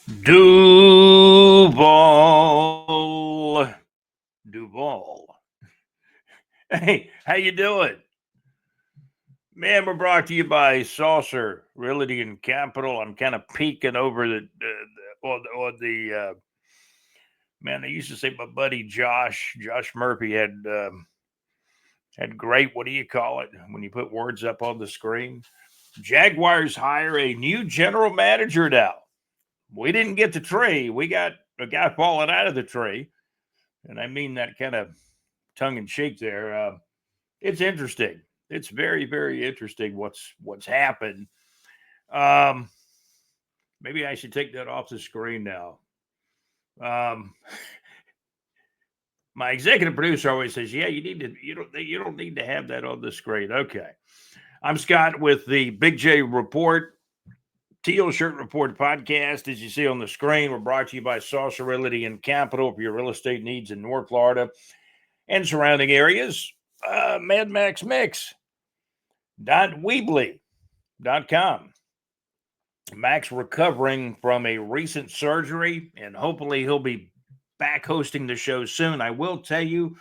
Duval. Duval. Hey, how you doing? Man, we're brought to you by Saucer Realty and Capital. I'm kind of peeking over the man. They used to say my buddy Josh Murphy had great. What do you call it when you put words up on the screen? Jaguars hire a new general manager now. We didn't get the tree. We got a guy falling out of the tree, and I mean that kind of tongue in cheek there. It's interesting. It's very, very interesting what's happened. Um, Maybe I should take that off the screen now. Um, my executive producer always says, "Yeah, you don't need to have that on the screen." Okay, I'm Scott with the Big J Report, Teal Shirt Report podcast. As you see on the screen, we're brought to you by Saucer Realty and Capital for your real estate needs in North Florida and surrounding areas. Mad Max Mix. Weebly.com. Max recovering from a recent surgery, and hopefully he'll be back hosting the show soon. I will tell you,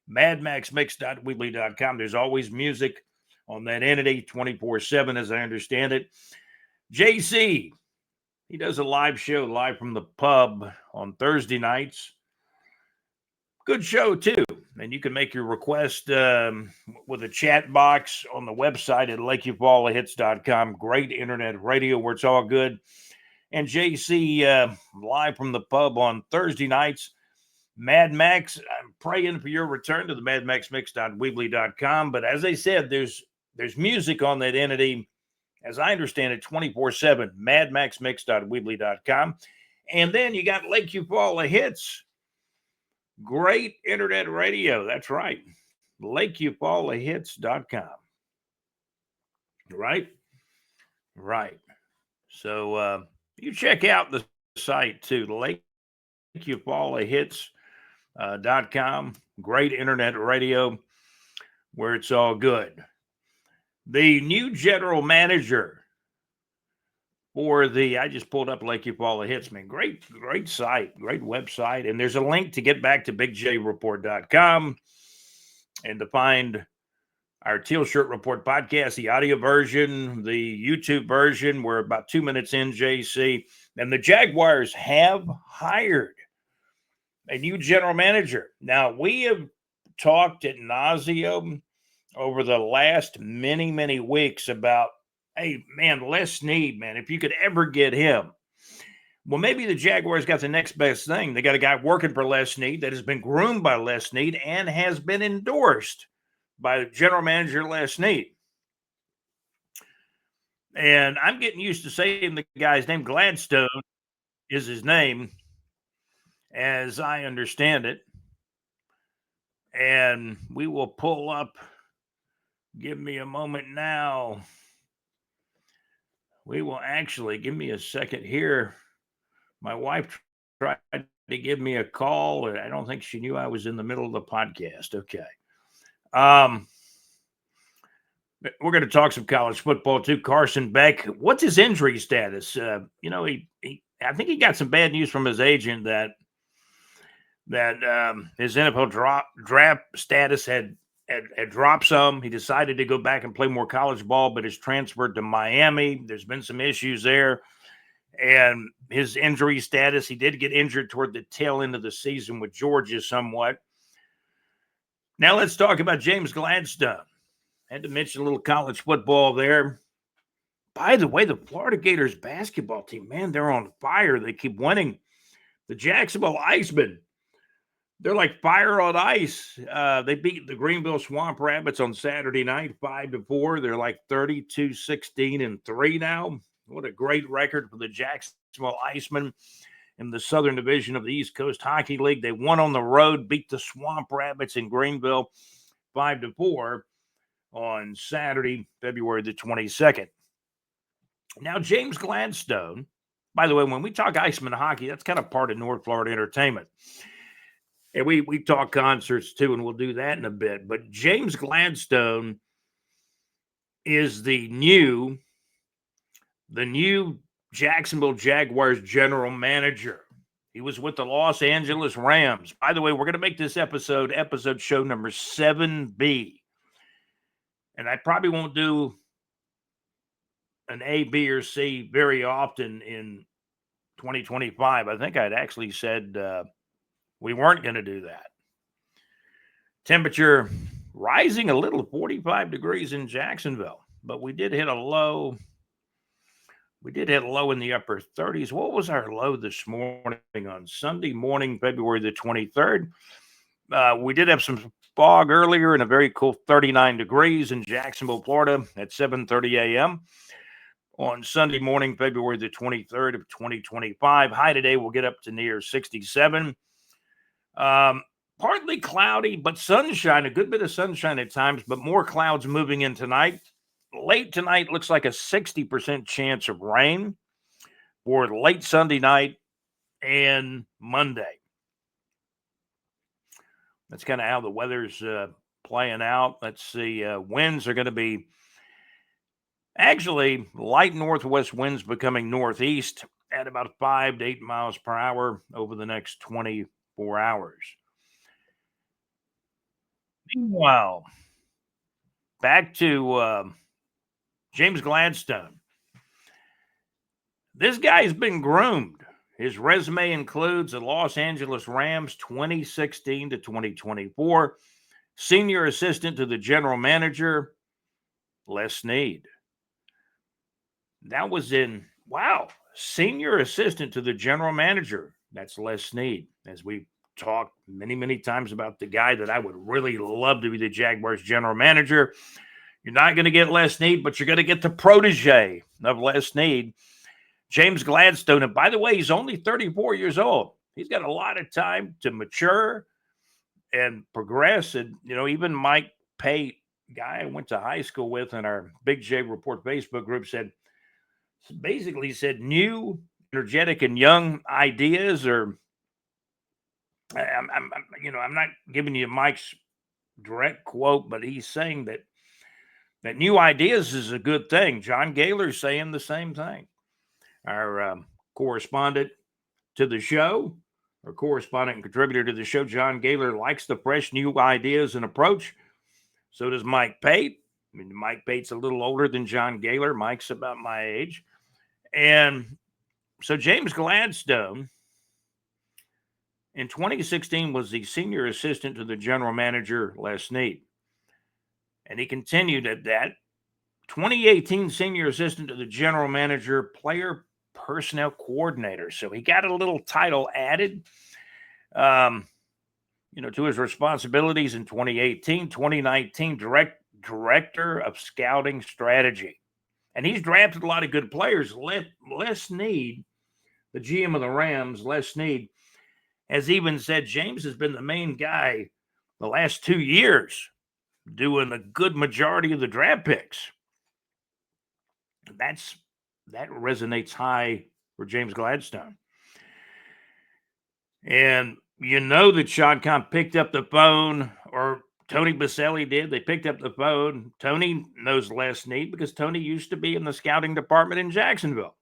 madmaxmix.weebly.com. There's always music on that entity 24/7, as I understand it. JC, he does a live show live from the pub on Thursday nights. Good show, too. And you can make your request with a chat box on the website at lakeviewfallahits.com. Great internet radio where it's all good. And JC live from the pub on Thursday nights. Mad Max, I'm praying for your return to the madmaxmix.weebly.com. But as I said, there's music on that entity, as I understand it, 24/7, madmaxmix.weebly.com. And then you got Lakeview Fall of Hits. Great internet radio. That's right. LakeviewFallahits.com. Right? Right. So you check out the site too, LakeviewFallahits.com. Great internet radio where it's all good. The new general manager for I just pulled up Lakeview Fall of Hits, man. Great site, great website. And there's a link to get back to bigjreport.com and to find our Teal Shirt Report podcast, the audio version, the YouTube version. We're about 2 minutes in, JC. And the Jaguars have hired a new general manager. Now, we have talked ad nauseum over the last many, many weeks about, hey, man, Les Snead, man, if you could ever get him. Well, maybe the Jaguars got the next best thing. They got a guy working for Les Snead that has been groomed by Les Snead and has been endorsed by general manager Les Snead. And I'm getting used to saying the guy's name. Gladstone is his name, as I understand it. And we will pull up. Give me a moment now. We will actually, give me a second here. My wife tried to give me a call, and I don't think she knew I was in the middle of the podcast. Okay. We're going to talk some college football too. Carson Beck, what's his injury status? I think he got some bad news from his agent that his NFL draft status had dropped some. He decided to go back and play more college ball, but is transferred to Miami. There's been some issues there. And his injury status, he did get injured toward the tail end of the season with Georgia somewhat. Now let's talk about James Gladstone. Had to mention a little college football there. By the way, the Florida Gators basketball team, man, they're on fire. They keep winning. The Jacksonville Icemen, they're like fire on ice. They beat the Greenville Swamp Rabbits on Saturday night, 5-4. They're like 32-16-3 now. What a great record for the Jacksonville Icemen in the Southern Division of the East Coast Hockey League. They won on the road, beat the Swamp Rabbits in Greenville 5-4 on Saturday, February the 22nd. Now, James Gladstone, by the way, when we talk Iceman hockey, that's kind of part of North Florida entertainment. And we talk concerts too, and we'll do that in a bit. But James Gladstone is the new Jacksonville Jaguars general manager. He was with the Los Angeles Rams. By the way, we're going to make this episode show number 7B. And I probably won't do an A, B, or C very often in 2025. I think I'd actually said we weren't going to do that. Temperature rising a little, 45 degrees in Jacksonville. But we did hit a low. We did hit a low in the upper 30s. What was our low this morning on Sunday morning, February the 23rd? We did have some fog earlier and a very cool 39 degrees in Jacksonville, Florida at 7:30 a.m. on Sunday morning, February the 23rd of 2025. High today will get up to near 67. Partly cloudy, but sunshine, a good bit of sunshine at times, but more clouds moving in tonight. Late tonight looks like a 60% chance of rain for late Sunday night and Monday. That's kind of how the weather's playing out. Let's see. Winds are going to be actually light northwest winds becoming northeast at about 5 to 8 miles per hour over the next 24 hours. Meanwhile, back to James Gladstone. This guy's been groomed. His resume includes the Los Angeles Rams 2016 to 2024, senior assistant to the general manager, Les Snead. That was senior assistant to the general manager. That's Les Snead. As we talked many, many times about the guy that I would really love to be the Jaguars general manager. You're not going to get Les Snead, but you're going to get the protege of Les Snead, James Gladstone. And by the way, he's only 34 years old. He's got a lot of time to mature and progress. And, even Mike Pate, guy I went to high school with in our Big J Report Facebook group, basically said new, energetic, and young ideas are, I'm not giving you Mike's direct quote, but he's saying that new ideas is a good thing. John Gaylor's saying the same thing. Our correspondent to the show, or correspondent and contributor to the show, John Gaylor, likes the fresh new ideas and approach. So does Mike Pate. Mike Pate's a little older than John Gaylor. Mike's about my age. And so James Gladstone in 2016 was the senior assistant to the general manager, Les Snead. And he continued at that. 2018 senior assistant to the general manager, player personnel coordinator. So he got a little title added, to his responsibilities in 2018. 2019, director of scouting strategy. And he's drafted a lot of good players. Les Snead, the GM of the Rams, Les Snead, has even said James has been the main guy the last 2 years doing a good majority of the draft picks. That resonates high for James Gladstone. And that Sean Kemp picked up the phone, or Tony Baselli did. They picked up the phone. Tony knows Les Snead because Tony used to be in the scouting department in Jacksonville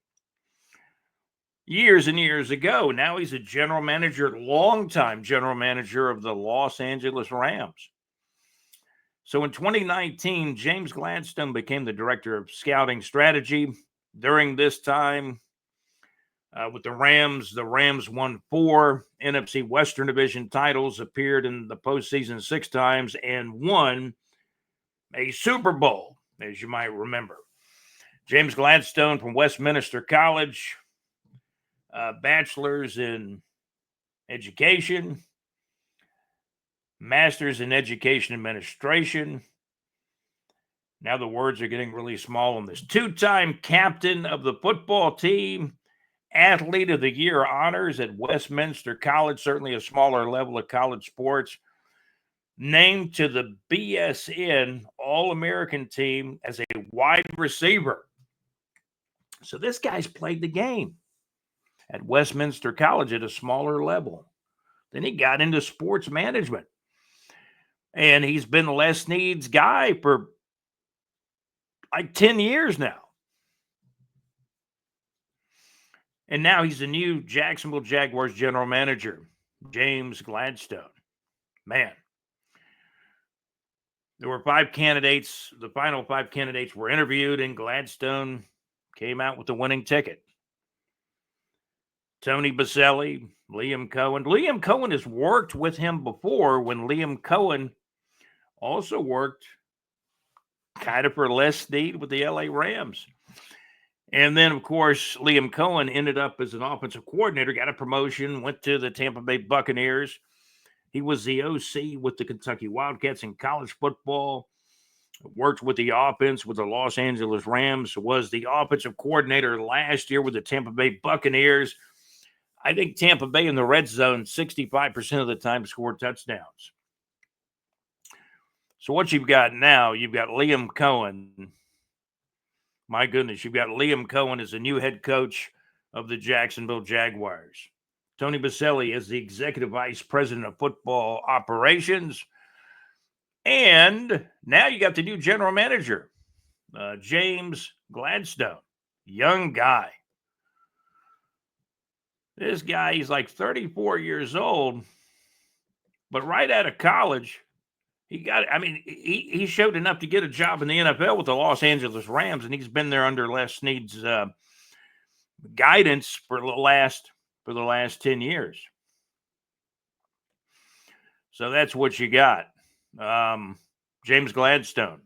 years and years ago. Now he's a general manager, longtime general manager of the Los Angeles Rams. So in 2019, James Gladstone became the director of scouting strategy. During this time with the Rams won 4 NFC Western Division titles, appeared in the postseason 6 times, and won a Super Bowl, as you might remember. James Gladstone from Westminster College, bachelor's in education, master's in education administration. Now the words are getting really small on this. 2-time captain of the football team, athlete of the year honors at Westminster College, certainly a smaller level of college sports. Named to the BSN All-American team as a wide receiver. So this guy's played the game at Westminster College at a smaller level. Then he got into sports management. And he's been Les Snead's guy for like 10 years now. And now he's the new Jacksonville Jaguars general manager, James Gladstone. Man, there were 5 candidates. The final 5 candidates were interviewed, and Gladstone came out with the winning ticket. Tony Baselli, Liam Cohen. Liam Cohen has worked with him before when Liam Cohen also worked kind of for Les Snead with the LA Rams. And then, of course, Liam Cohen ended up as an offensive coordinator, got a promotion, went to the Tampa Bay Buccaneers. He was the OC with the Kentucky Wildcats in college football, worked with the offense with the Los Angeles Rams, was the offensive coordinator last year with the Tampa Bay Buccaneers. I think Tampa Bay in the red zone 65% of the time scored touchdowns. So what you've got now, you've got Liam Cohen. My goodness, you've got Liam Cohen as the new head coach of the Jacksonville Jaguars. Tony Baselli as the executive vice president of football operations. And now you got the new general manager, James Gladstone, young guy. This guy, he's like 34 years old, but right out of college, he showed enough to get a job in the NFL with the Los Angeles Rams, and he's been there under Les Snead's guidance for the last 10 years. So that's what you got. James Gladstone,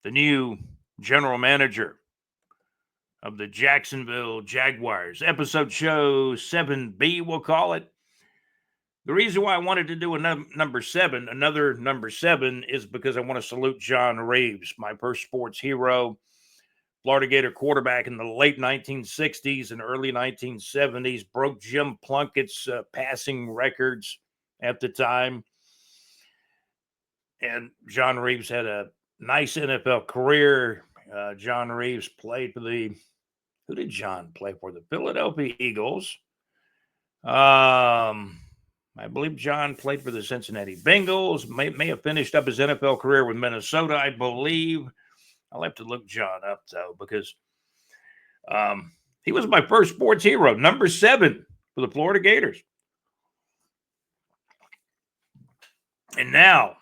the new general manager of the Jacksonville Jaguars. Episode show 7B, we'll call it. The reason why I wanted to do another number 7, is because I want to salute John Reeves, my first sports hero, Florida Gator quarterback in the late 1960s and early 1970s, broke Jim Plunkett's passing records at the time. And John Reeves had a nice NFL career. John Reeves played for who did John play for? The Philadelphia Eagles. I believe John played for the Cincinnati Bengals, may have finished up his NFL career with Minnesota, I believe. I'll have to look John up, though, because he was my first sports hero, number 7 for the Florida Gators. And now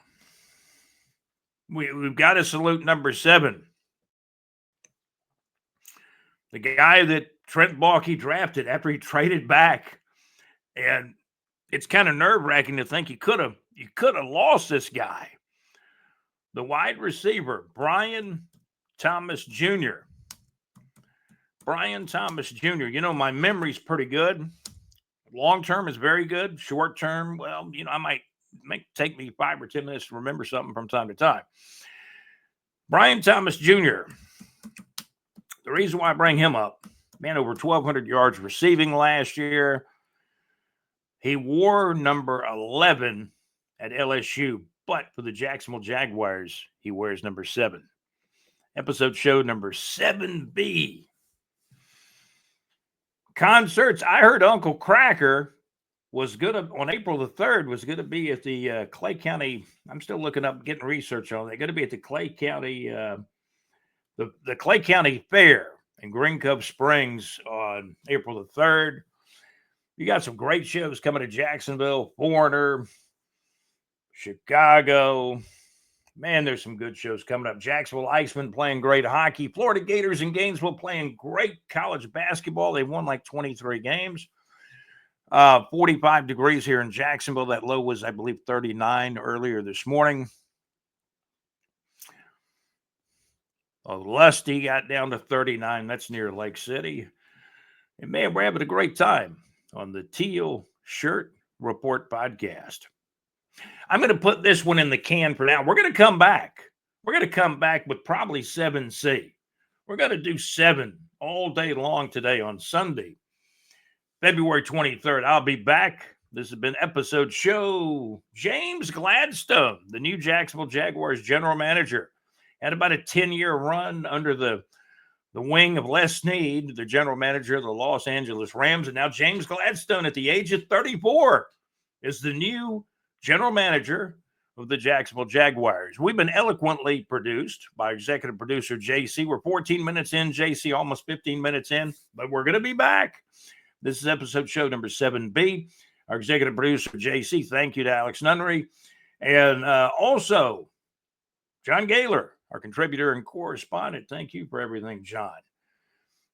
we've got to salute number 7. The guy that Trent Baalke drafted after he traded back. And it's kind of nerve-wracking to think you could have lost this guy. The wide receiver, Brian Thomas Jr. Brian Thomas Jr. You know, my memory's pretty good. Long-term is very good. Short-term, well, I might take me 5 or 10 minutes to remember something from time to time. Brian Thomas Jr. The reason why I bring him up, man, over 1,200 yards receiving last year. He wore number 11 at LSU, but for the Jacksonville Jaguars, he wears number 7. Episode show number 7B. Concerts. I heard Uncle Cracker was on April the 3rd, was going to be at the Clay County. I'm still looking up, getting research on it. They're going to be at the Clay County, the Clay County Fair in Green Cove Springs on April the 3rd. You got some great shows coming to Jacksonville, Foreigner, Chicago. Man, there's some good shows coming up. Jacksonville Icemen playing great hockey. Florida Gators in Gainesville playing great college basketball. They won like 23 games. 45 degrees here in Jacksonville. That low was, I believe, 39 earlier this morning. Lusty got down to 39. That's near Lake City. And man, we're having a great time on the Teal Shirt Report podcast. I'm going to put this one in the can for now. We're going to come back. We're going to come back with probably 7C. We're going to do 7 all day long today on Sunday, February 23rd. I'll be back. This has been episode show James Gladstone, the new Jacksonville Jaguars general manager. Had about a 10-year run under the wing of Les Snead, the general manager of the Los Angeles Rams. And now James Gladstone, at the age of 34, is the new general manager of the Jacksonville Jaguars. We've been eloquently produced by executive producer JC. We're 14 minutes in, JC, almost 15 minutes in, but we're going to be back. This is episode show number 7B. Our executive producer, JC, thank you to Alex Nunnery. And also, John Gaylor, our contributor and correspondent. Thank you for everything, John.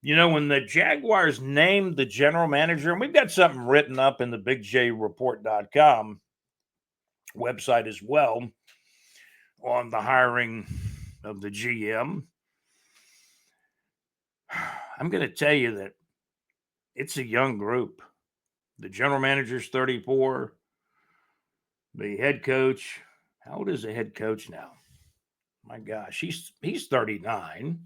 You know, when the Jaguars named the general manager, and we've got something written up in the bigjreport.com website as well on the hiring of the GM, I'm going to tell you that it's a young group. The general manager's 34. The head coach, how old is the head coach now? My gosh, he's 39.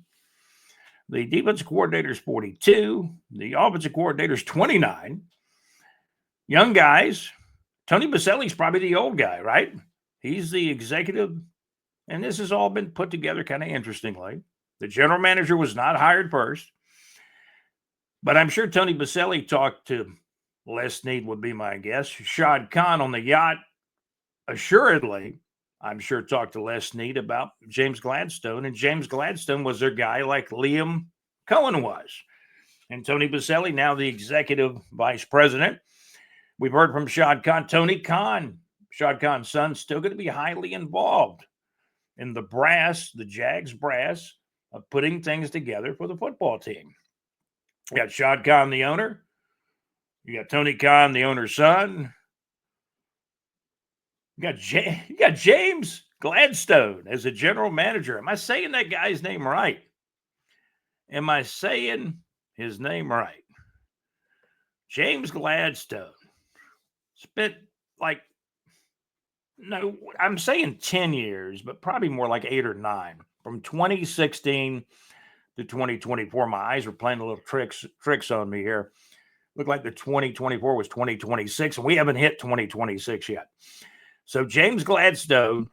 The defensive coordinator's 42. The offensive coordinator's 29. Young guys. Tony Baselli's probably the old guy, right? He's the executive. And this has all been put together kind of interestingly. The general manager was not hired first. But I'm sure Tony Baselli talked to Les Snead, would be my guess. Shad Khan on the yacht, assuredly, I'm sure talked to Les Snead about James Gladstone, and James Gladstone was their guy like Liam Cohen was. And Tony Baselli, now the executive vice president. We've heard from Shad Khan. Tony Khan, Shad Khan's son, still going to be highly involved in the brass, the Jags brass, of putting things together for the football team. You got Shad Khan, the owner. You got Tony Khan, the owner's son. You got James Gladstone as a general manager. Am I saying that guy's name right? Am I saying his name right? James Gladstone spent I'm saying 10 years, but probably more like 8 or 9. From 2016 to 2024. My eyes were playing a little tricks on me here. Looked like the 2024 was 2026, and we haven't hit 2026 yet. So James Gladstone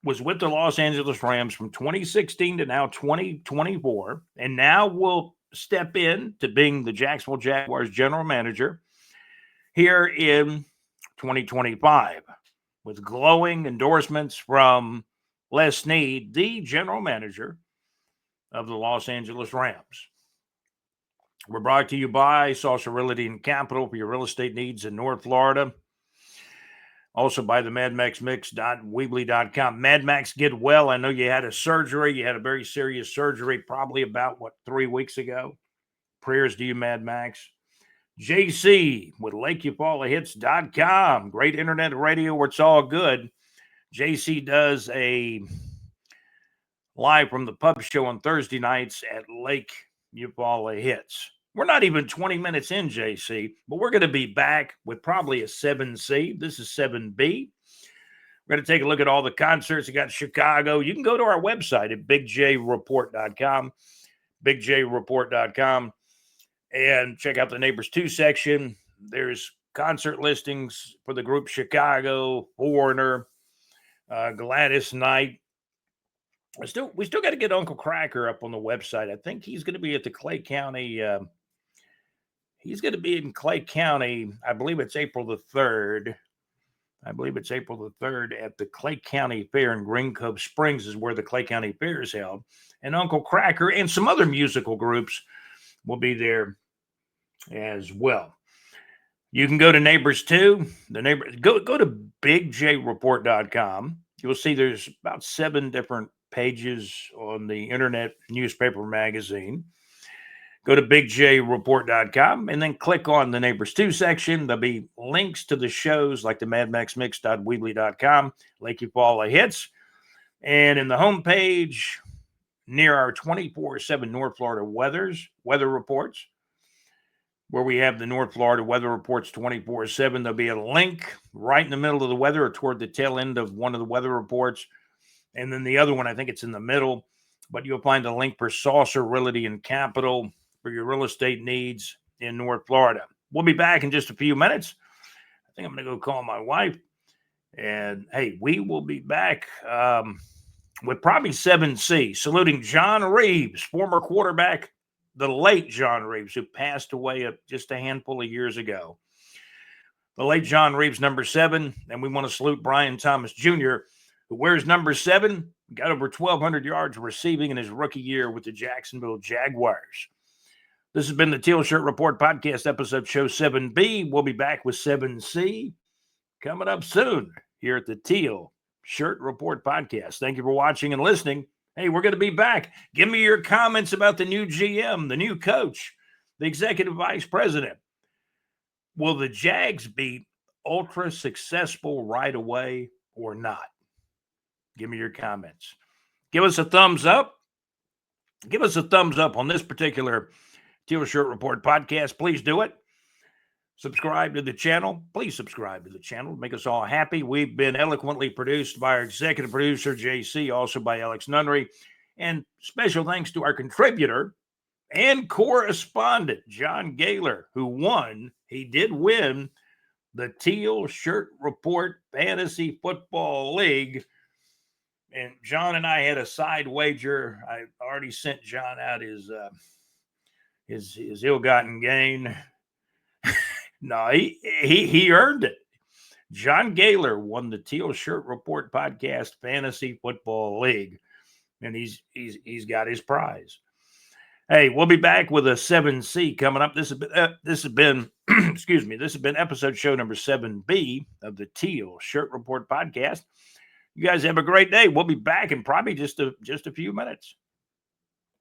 was with the Los Angeles Rams from 2016 to now 2024, and now will step in to being the Jacksonville Jaguars general manager here in 2025 with glowing endorsements from Les Snead, the general manager of the Los Angeles Rams. We're brought to you by Saucer Realty and Capital for your real estate needs in North Florida. Also by the MadMaxMix.weebly.com. Mad Max, get well. I know you had a surgery. You had a very serious surgery probably about, 3 weeks ago. Prayers to you, Mad Max. JC with LakeUpallahits.com. Great internet radio where it's all good. JC does a live from the pub show on Thursday nights at Lake Upalla Hits. We're not even 20 minutes in, JC, but we're going to be back with probably a 7C. This is 7B. We're going to take a look at all the concerts. You got Chicago. You can go to our website at bigjreport.com, bigjreport.com, and check out the Neighbors 2 section. There's concert listings for the group Chicago, Foreigner, Gladys Knight. We still got to get Uncle Cracker up on the website. I think he's going to be at the Clay County. He's going to be in Clay County. I believe it's April the 3rd. At the Clay County Fair in Green Cove Springs is where the Clay County Fair is held. And Uncle Cracker and some other musical groups will be there as well. You can go to Neighbors 2. Go to bigjreport.com. You'll see there's about 7 different pages on the internet newspaper magazine. Go to bigjreport.com and then click on the Neighbors 2 section. There'll be links to the shows like the madmaxmix.weebly.com, Lake Upalla Hits. And in the homepage near our 24/7 North Florida weather reports, where we have the North Florida weather reports 24/7, there'll be a link right in the middle of the weather or toward the tail end of one of the weather reports. And then the other one, I think it's in the middle, but you'll find a link for Saucer Realty and Capital for your real estate needs in North Florida. We'll be back in just a few minutes. I think I'm going to go call my wife. And, hey, we will be back with probably 7C, saluting John Reeves, former quarterback, the late John Reeves, who passed away just a handful of years ago. the late John Reeves, number 7. And we want to salute Brian Thomas Jr., who wears number 7, got over 1,200 yards receiving in his rookie year with the Jacksonville Jaguars. This has been the Teal Shirt Report podcast episode show 7B. We'll be back with 7C coming up soon here at the Teal Shirt Report podcast. Thank you for watching and listening. Hey, we're going to be back. Give me your comments about the new GM, the new coach, the executive vice president. Will the Jags be ultra successful right away or not? Give me your comments. Give us a thumbs up. Give us a thumbs up on this particular Teal Shirt Report podcast. Please do it. Subscribe to the channel. Please subscribe to the channel. Make us all happy. We've been eloquently produced by our executive producer, JC, also by Alex Nunnery. And special thanks to our contributor and correspondent, John Gaylor, who won. He did win the Teal Shirt Report Fantasy Football League. And John and I had a side wager. I already sent John out his ill-gotten gain. No, he earned it. John Gaylor won the Teal Shirt Report Podcast Fantasy Football League, and he's got his prize. Hey, we'll be back with a 7C coming up. This has been excuse me. This has been episode show number 7B of the Teal Shirt Report Podcast. You guys have a great day. We'll be back in probably just a few minutes.